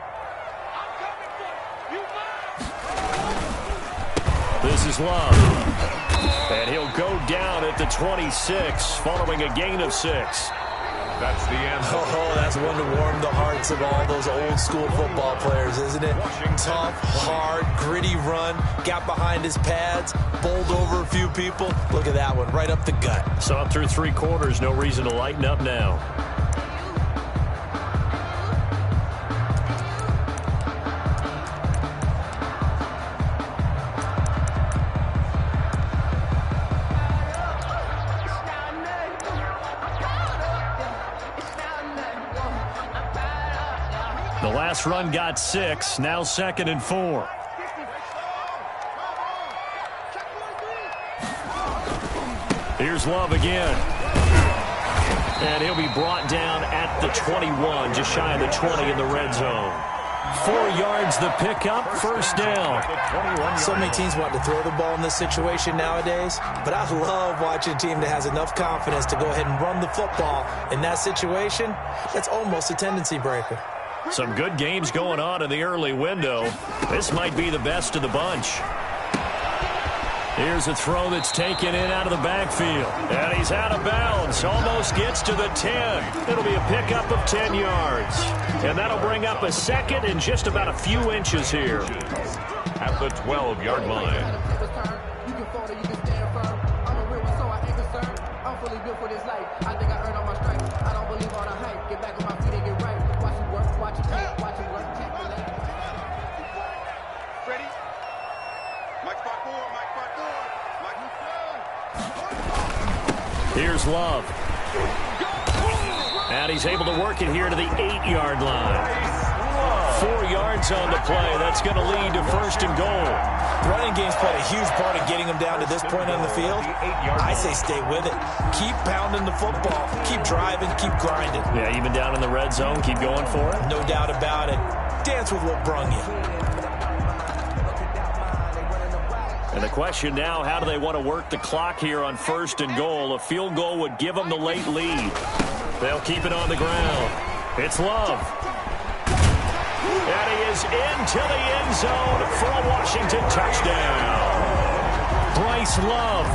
Speaker 4: This is Love. And he'll go down at the 26, following a gain of 6.
Speaker 3: That's the end.
Speaker 1: Oh, that's one to warm the hearts of all those old school football players, isn't it? Tough, hard, gritty run, got behind his pads, bowled over a few people. Look at that one, right up the gut.
Speaker 4: So up through 3 quarters, no reason to lighten up now.
Speaker 2: The last run got 6. Now 2nd and 4. Here's Love again. And he'll be brought down at the 21, just shy of the 20 in the red zone. 4 yards the pickup, first down.
Speaker 1: So many teams want to throw the ball in this situation nowadays, but I love watching a team that has enough confidence to go ahead and run the football in that situation. That's almost a tendency breaker.
Speaker 2: Some good games going on in the early window. This might be the best of the bunch. Here's a throw that's taken in out of the backfield. And he's out of bounds. Almost gets to the 10. It'll be a pickup of 10 yards. And that'll bring up a 2nd and just about a few inches here.
Speaker 3: At the 12-yard line.
Speaker 7: You can fold it, you can stand firm. I'm a real one, so I ain't concerned. I'm fully built for this life. I think I earned all my stripes. I don't believe all the hype. Get back on my feet and get right. Watch it work, watch it paint, watch it work.
Speaker 5: Ready? Mike spot 4, Mike spot 4.
Speaker 2: Here's Love. And he's able to work it here to the 8-yard line. 4 yards on the play. That's going to lead to 1st and goal.
Speaker 1: Running game's played a huge part in getting them down to this point on the field. I say stay with it. Keep pounding the football. Keep driving. Keep grinding.
Speaker 2: Yeah, even down in the red zone, keep going for it.
Speaker 1: No doubt about it. Dance with what brung you.
Speaker 2: And the question now, how do they want to work the clock here on 1st and goal? A field goal would give them the late lead. They'll keep it on the ground. It's Love. And he is into the end zone for a Washington touchdown. Bryce Love,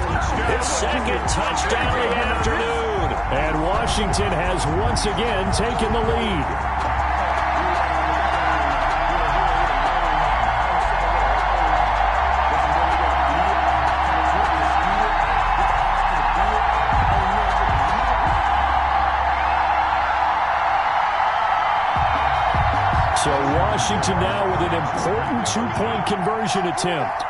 Speaker 2: his 2nd touchdown of the afternoon.
Speaker 4: And Washington has once again taken the lead. So Washington now with an important 2-point conversion attempt.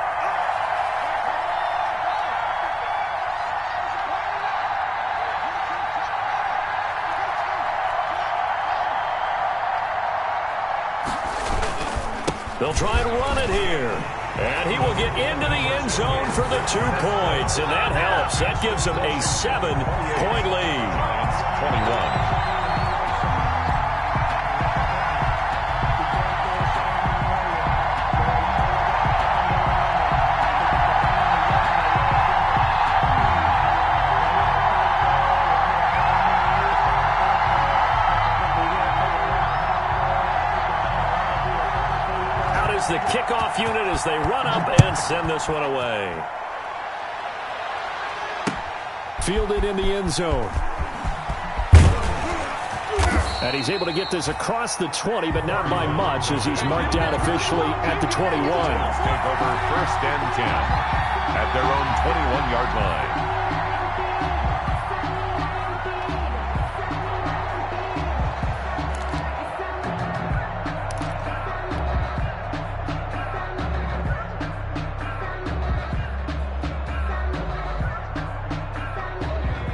Speaker 2: They'll try and run it here. And he will get into the end zone for the 2 points. And that helps. That gives him a 7-point lead. 21. The kickoff unit as they run up and send this one away.
Speaker 4: Fielded in the end zone. And he's able to get this across the 20, but not by much as he's marked down officially at the 21.
Speaker 3: Take over 1st and 10 at their own 21-yard line.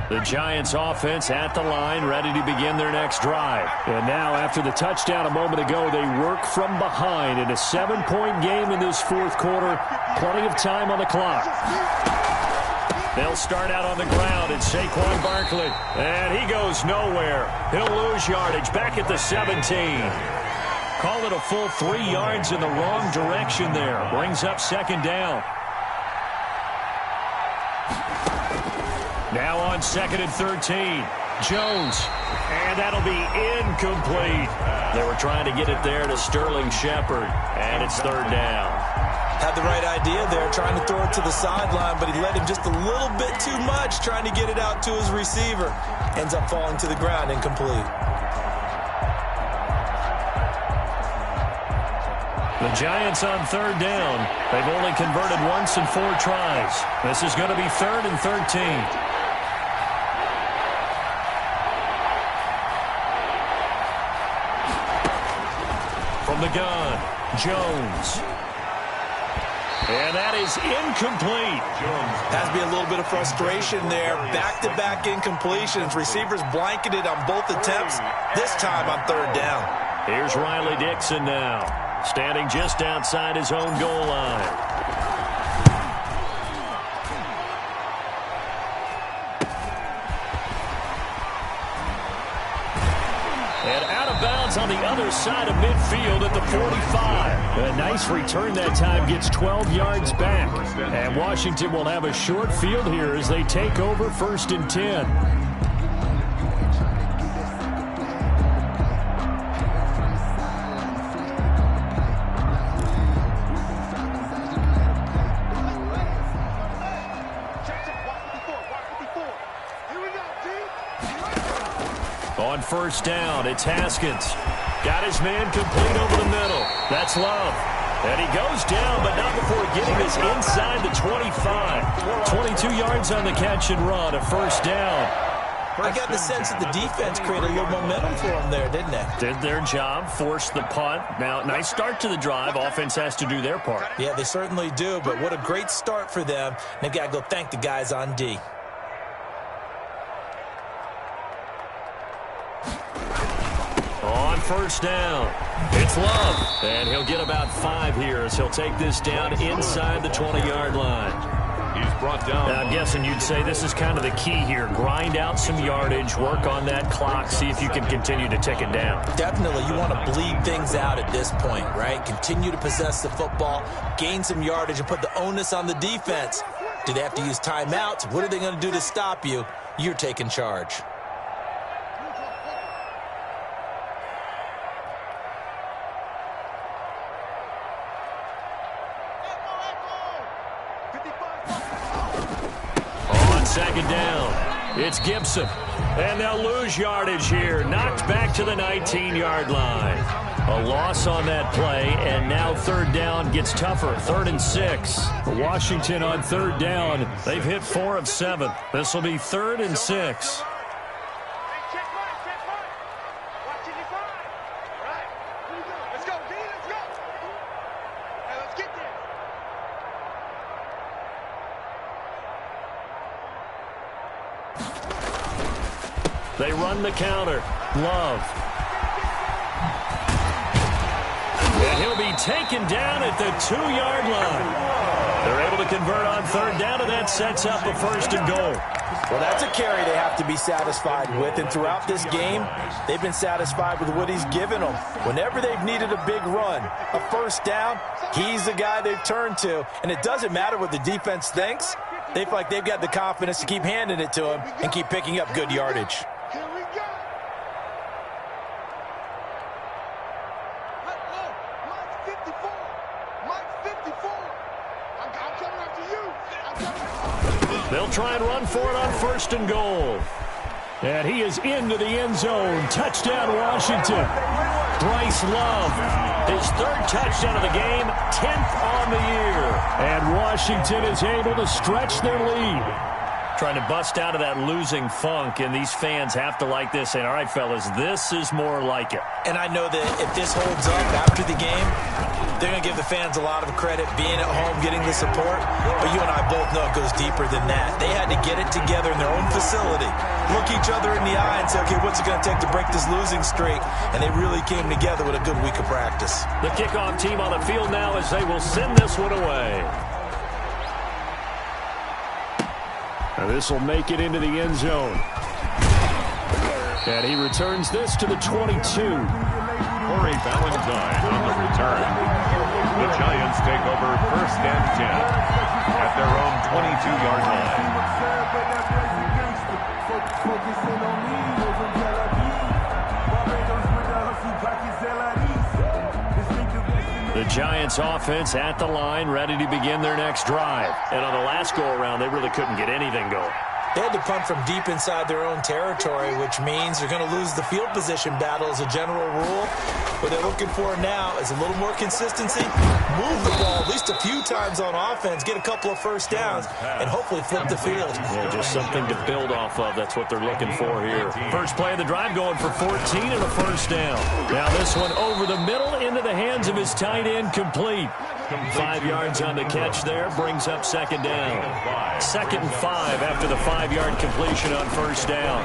Speaker 2: The Giants offense at the line, ready to begin their next drive.
Speaker 4: And now, after the touchdown a moment ago, they work from behind in a 7-point game in this 4th quarter. Plenty of time on the clock.
Speaker 2: They'll start out on the ground, and Saquon Barkley. And he goes nowhere. He'll lose yardage back at the 17. Call it a full 3 yards in the wrong direction there. Brings up 2nd down. Now on 2nd and 13. Jones. And that'll be incomplete. They were trying to get it there to Sterling Shepard. And it's 3rd down.
Speaker 1: Had the right idea there, trying to throw it to the sideline, but he led him just a little bit too much, trying to get it out to his receiver. Ends up falling to the ground, incomplete.
Speaker 2: The Giants on 3rd down. They've only converted once in 4 tries. This is going to be 3rd and 13. From the gun, Jones. And that is incomplete.
Speaker 1: Has to be a little bit of frustration there. Back-to-back incompletions. Receivers blanketed on both attempts. This time on 3rd down.
Speaker 2: Here's Riley Dixon now, standing just outside his own goal line. And out of bounds on the other side of midfield at the 45.
Speaker 4: A nice return that time, gets 12 yards back. And Washington will have a short field here as they take over 1st and 10.
Speaker 2: On 1st down, it's Haskins. Got his man complete over the middle. That's Love. And he goes down, but not before getting this inside the 25. 22 yards on the catch and run, a 1st down.
Speaker 1: I got the sense that the defense created a little momentum for them there, didn't they?
Speaker 2: Did their job, forced the punt. Now, nice start to the drive. Offense has to do their part.
Speaker 1: Yeah, they certainly do, but what a great start for them. They've got to go thank the guys on D.
Speaker 2: On 1st down, it's Love. And he'll get about 5 here as he'll take this down inside the 20-yard line.
Speaker 3: He's brought down.
Speaker 2: Now, I'm guessing you'd say this is kind of the key here. Grind out some yardage, work on that clock, see if you can continue to tick it down.
Speaker 1: Definitely, you want to bleed things out at this point, right? Continue to possess the football, gain some yardage, and put the onus on the defense. Do they have to use timeouts? What are they going to do to stop you? You're taking charge.
Speaker 2: On 2nd down, it's Gibson. And they'll lose yardage here. Knocked back to the 19-yard line. A loss on that play, and now 3rd down gets tougher. 3rd and 6.
Speaker 4: Washington on 3rd down.
Speaker 2: They've hit 4 of 7. This will be 3rd and 6. They run the counter. Love. And he'll be taken down at the 2-yard line. They're able to convert on 3rd down, and that sets up a 1st and goal.
Speaker 1: Well, that's a carry they have to be satisfied with, and throughout this game, they've been satisfied with what he's given them. Whenever they've needed a big run, a 1st down, he's the guy they've turned to, and it doesn't matter what the defense thinks. They feel like they've got the confidence to keep handing it to him and keep picking up good yardage.
Speaker 2: They'll try and run for it on 1st and goal.
Speaker 4: And he is into the end zone. Touchdown, Washington.
Speaker 2: Bryce Love, his 3rd touchdown of the game, 10th on the year.
Speaker 4: And Washington is able to stretch their lead.
Speaker 2: Trying to bust out of that losing funk, and these fans have to like this. And all right, fellas, this is more like it.
Speaker 1: And I know that if this holds up after the game, they're going to give the fans a lot of credit, being at home, getting the support. But you and I both know it goes deeper than that. They had to get it together in their own facility, look each other in the eye and say, okay, what's it going to take to break this losing streak? And they really came together with a good week of practice.
Speaker 2: The kickoff team on the field now as they will send this one away.
Speaker 4: Now this will make it into the end zone. And he returns this to the 22.
Speaker 3: Corey Valentine on the return. The Giants take over 1st and 10 at their own 22-yard line.
Speaker 2: The Giants offense at the line, ready to begin their next drive. And on the last go-around, they really couldn't get anything going.
Speaker 1: They had to punt from deep inside their own territory, which means they're going to lose the field position battle as a general rule. What they're looking for now is a little more consistency, move the ball at least a few times on offense, get a couple of 1st downs, and hopefully flip the field.
Speaker 2: Yeah, just something to build off of. That's what they're looking for here. First play of the drive going for 14 and a 1st down. Now this one over the middle into the hands of his tight end, complete. 5 yards on the catch there, brings up 2nd down. 2nd and 5 after the 5-yard completion on 1st down.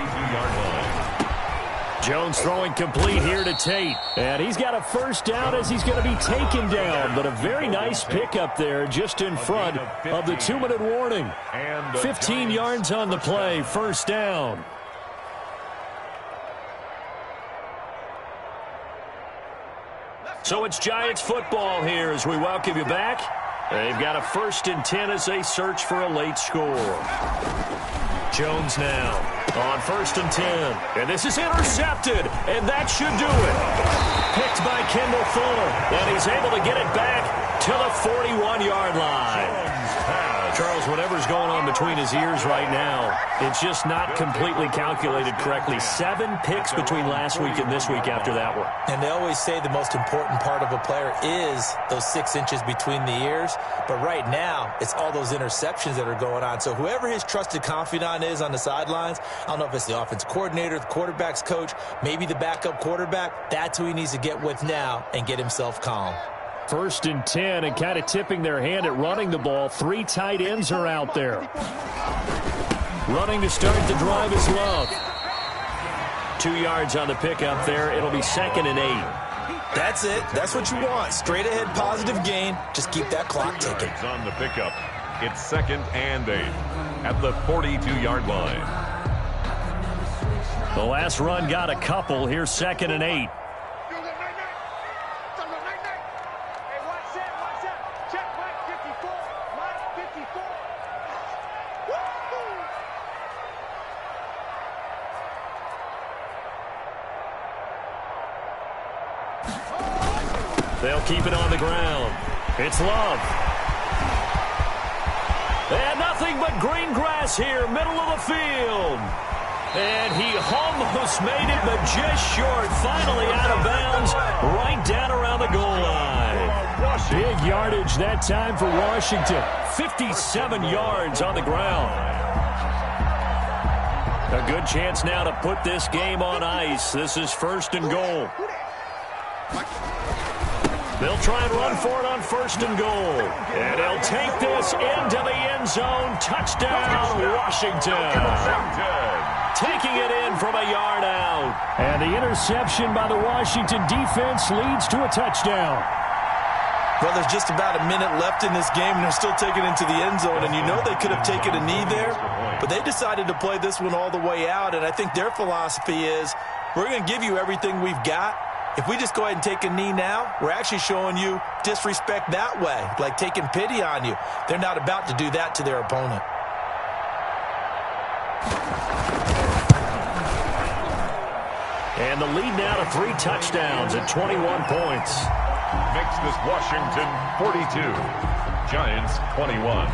Speaker 4: Jones throwing complete here to Tate. And he's got a first down as he's going to be taken down. But a very nice pickup there just in front of the 2-minute warning. 15 yards on the play, first down. So it's Giants football here as we welcome you back. They've got a 1st and 10 as they search for a late score. Jones now on 1st and 10. And this is intercepted, and that should do it. Picked by Kendall Fuller, and he's able to get it back to the 41-yard line. Charles, whatever's going on between his ears right now, it's just not completely calculated correctly. 7 picks between last week and this week after that one.
Speaker 1: And they always say the most important part of a player is those 6 inches between the ears. But right now, it's all those interceptions that are going on. So whoever his trusted confidant is on the sidelines, I don't know if it's the offensive coordinator, the quarterback's coach, maybe the backup quarterback, that's who he needs to get with now and get himself calm.
Speaker 4: 1st and 10, and kind of tipping their hand at running the ball. 3 tight ends are out there. Running to start the drive is Love. 2 yards on the pickup there. It'll be 2nd and 8.
Speaker 1: That's it. That's what you want. Straight ahead, positive gain. Just keep that clock ticking.
Speaker 3: On the pickup, it's 2nd and 8 at the 42-yard line.
Speaker 4: The last run got a couple. Here's 2nd and 8. They'll keep it on the ground. It's Love. And nothing but green grass here, middle of the field. And he almost made it, but just short. Finally out of bounds, right down around the goal line. Big yardage that time for Washington. 57 yards on the ground. A good chance now to put this game on ice. This is 1st and goal. They'll try and run for it on 1st and goal. And he'll take this into the end zone. Touchdown, Washington. Taking it in from a yard out. And the interception by the Washington defense leads to a touchdown.
Speaker 1: Well, there's just about a minute left in this game, and they're still taking it into the end zone. And you know they could have taken a knee there, but they decided to play this one all the way out. And I think their philosophy is, we're going to give you everything we've got. If we just go ahead and take a knee now, we're actually showing you disrespect that way, like taking pity on you. They're not about to do that to their opponent.
Speaker 4: And the lead now to 3 touchdowns at 21 points.
Speaker 3: Makes this Washington 42, Giants 21.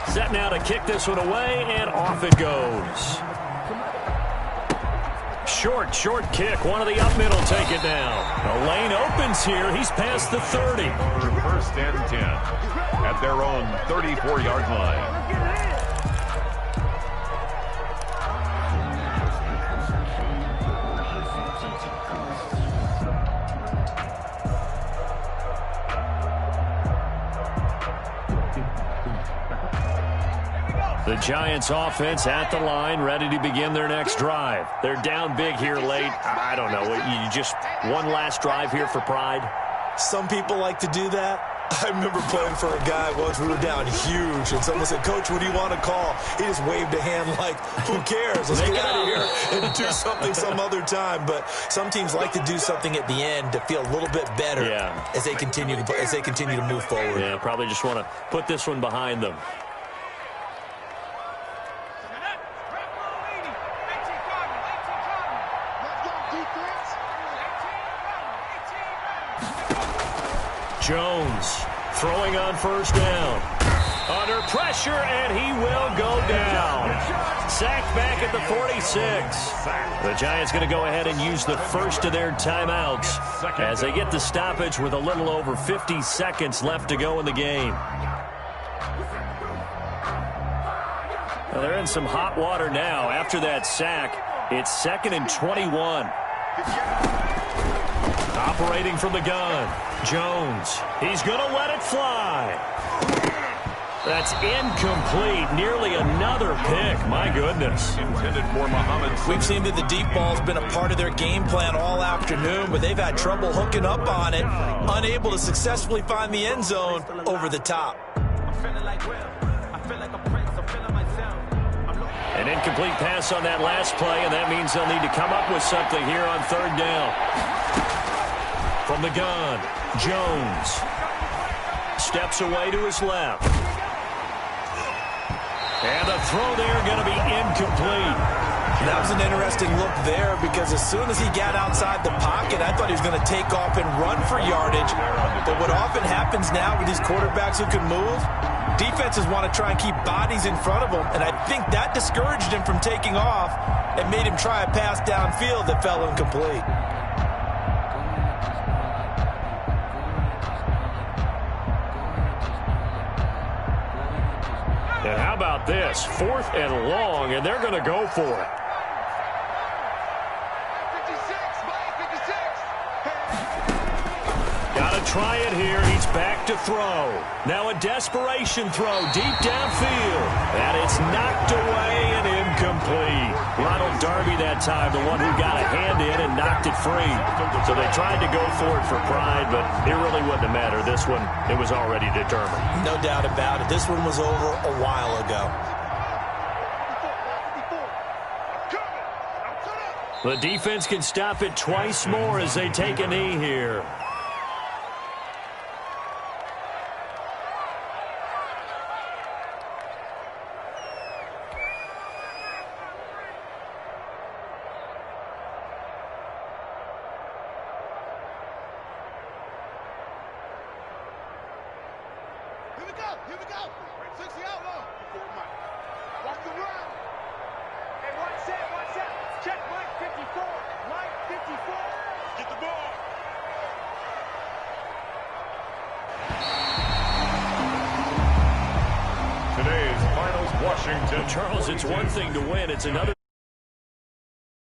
Speaker 4: Set now to kick this one away, and off it goes. Short kick. One of the up middle take it down. The lane opens here. He's past the 30.
Speaker 3: 1st and 10 at their own 34-yard line.
Speaker 4: The Giants offense at the line, ready to begin their next drive. They're down big here late. I don't know. You just one last drive here for pride?
Speaker 1: Some people like to do that. I remember playing for a guy once. We were down huge, and someone said, "Coach, what do you want to call?" He just waved a hand like, who cares? Let's get out of here and do something some other time. But some teams like to do something at the end to feel a little bit better as they continue to move forward.
Speaker 4: Yeah, probably just want to put this one behind them. Jones throwing on 1st down. Under pressure, and he will go down. Sacked back at the 46. The Giants going to go ahead and use the first of their timeouts as they get the stoppage with a little over 50 seconds left to go in the game. Well, they're in some hot water now. After that sack, it's 2nd and 21. Operating from the gun, Jones. He's going to let it fly.
Speaker 2: That's incomplete. Nearly another pick. My goodness.
Speaker 3: Intended for Muhammad.
Speaker 1: We've seen that the deep ball's been a part of their game plan all afternoon, but they've had trouble hooking up on it, unable to successfully find the end zone over the top.
Speaker 2: An incomplete pass on that last play, and that means they'll need to come up with something here on third down. From the gun, Jones steps away to his left. And the throw there going to be incomplete.
Speaker 1: That was an interesting look there because as soon as he got outside the pocket, I thought he was going to take off and run for yardage. But what often happens now with these quarterbacks who can move, defenses want to try and keep bodies in front of them, and I think that discouraged him from taking off and made him try a pass downfield that fell incomplete.
Speaker 2: And how about this? 4th and long, and they're going to go for it. Got to try it here. He's back to throw. Now a desperation throw deep downfield. And it's knocked away and incomplete. Ronald Darby that time, the one who got a hand in and knocked it free. So they tried to go for it for pride, but it really wouldn't have mattered. This one, it was already determined.
Speaker 1: No doubt about it. This one was over a while ago.
Speaker 2: The defense can stop it twice more as they take a knee here.
Speaker 5: Here we go. 60 out low. Walk the run. Hey, one set. Check Mike 54. Mike 54. Get the ball.
Speaker 3: Today's finals, Washington.
Speaker 2: Charles, it's one thing to win. It's another